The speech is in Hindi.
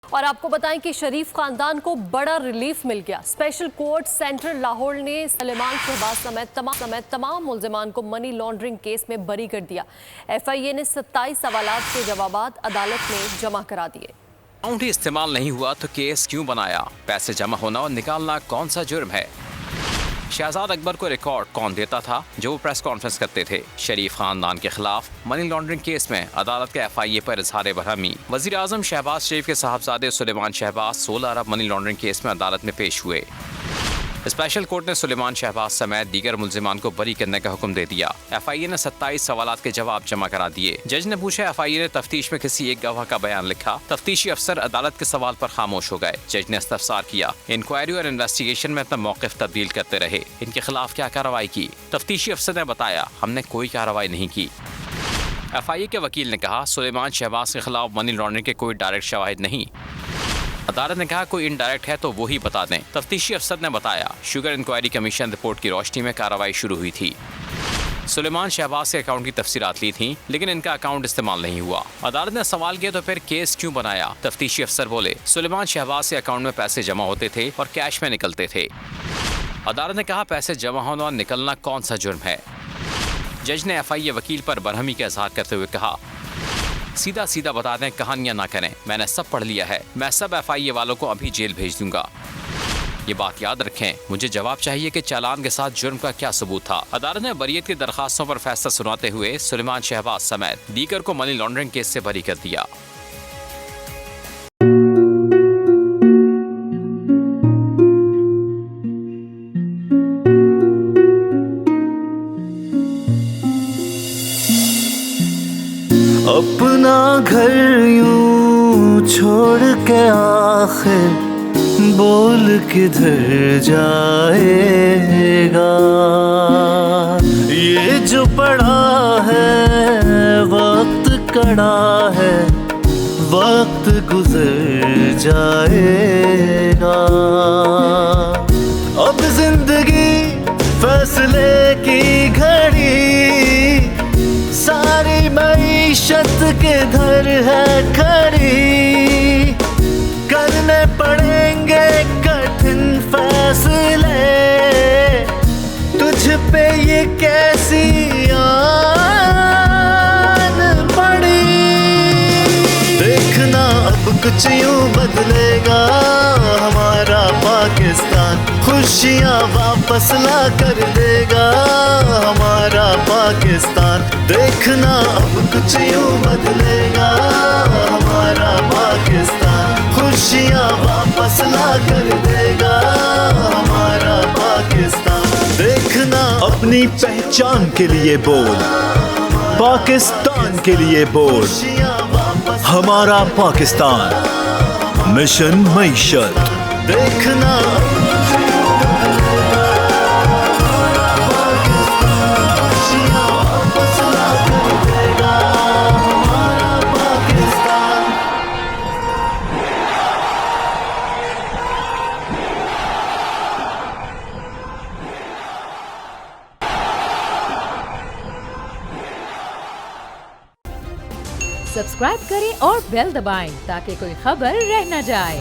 और आपको बताएं कि शरीफ खानदान को बड़ा रिलीफ मिल गया। स्पेशल कोर्ट सेंट्रल लाहौर ने सुलेमान शहबाज समेत तमाम मुल्जिमान को मनी लॉन्ड्रिंग केस में बरी कर दिया। FIA ने 27 सवालात के जवाबात अदालत में जमा करा दिए। अकाउंट ही इस्तेमाल नहीं हुआ तो केस क्यों बनाया? पैसे जमा होना और निकालना कौन सा जुर्म है? शहजाद अकबर को रिकॉर्ड कौन देता था जो वो प्रेस कॉन्फ्रेंस करते थे? शरीफ खानदान के खिलाफ मनी लॉन्ड्रिंग केस में अदालत के FIA पर इजहार बरहमी। वजीर आजम शहबाज शरीफ के साहबजादे सुलेमान शहबाज 16 अरब मनी लॉन्ड्रिंग केस में अदालत में पेश हुए। स्पेशल कोर्ट ने सुलेमान शहबाज समेत दीगर मुल्जिमान को बरी करने का हुक्म दे दिया। FIA ने 27 सवालात के जवाब जमा करा दिए। जज ने पूछा, FIA ने तफ्तीश में किसी एक गवाह का बयान लिखा। तफ्तीशी अफसर अदालत के सवाल पर खामोश हो गए। जज ने इस्तफसार किया। इंक्वायरी और इन्वेस्टिगेशन में अपना मौक़िफ़ तब्दील करते रहे। इनके खिलाफ क्या कार्रवाई की? तफ्तीशी अफसर ने बताया, हमने कोई कार्रवाई नहीं की। FIA के वकील ने कहा, सुलेमान शहबाज के खिलाफ मनी लॉन्ड्रिंग के कोई डायरेक्ट शवाहिद नहीं। अदालत ने कहा, कोई इनडायरेक्ट है तो वो ही बता दें। तफ्तीशी अफसर ने बताया, शुगर इंक्वायरी कमीशन रिपोर्ट की रोशनी में कार्रवाई शुरू हुई थी। सुलेमान शहबाज के अकाउंट की तफसीलात ली थी, लेकिन इनका अकाउंट इस्तेमाल नहीं हुआ। अदालत ने सवाल किया, तो फिर केस क्यों बनाया? तफ्तीशी अफसर बोले, सुलेमान शहबाज के अकाउंट में पैसे जमा होते थे और कैश में निकलते थे। अदालत ने कहा, पैसे जमा होना और निकलना कौन सा जुर्म है? जज ने FIA वकील पर बरहमी का इजहार करते हुए कहा, सीधा सीधा बता दें, कहानियां ना करें। मैंने सब पढ़ लिया है। मैं सब FIA वालों को अभी जेल भेज दूंगा। ये बात याद रखें, मुझे जवाब चाहिए कि चालान के साथ जुर्म का क्या सबूत था। अदालत ने बरीयत की दरखास्तों पर फैसला सुनाते हुए सुलेमान शहबाज समेत दीगर को मनी लॉन्ड्रिंग केस से बरी कर दिया। अपना घर यूं छोड़ के आखिर बोल किधर जाएगा? ये जो पड़ा है वक्त कड़ा है, वक्त गुजर जाएगा। अब जिंदगी फैसले की घड़ी, सारी मईशत के धर है खड़ी। करने पड़ेंगे कठिन फैसले, तुझ पे ये कैसी आन पड़ी। देखना अब कुछ यूं बदलेगा हमारा पाकिस्तान, खुशियाँ वापस ला कर देगा हमारा पाकिस्तान। देखना अब कुछ यूं बदलेगा हमारा पाकिस्तान, खुशियाँ वापस ला कर देगा हमारा पाकिस्तान। देखना अपनी पहचान के लिए बोल, पाकिस्तान के लिए बोल, हमारा पाकिस्तान मिशन मईशत। देखना सब्सक्राइब करें और बेल दबाएं ताकि कोई खबर रह न जाए।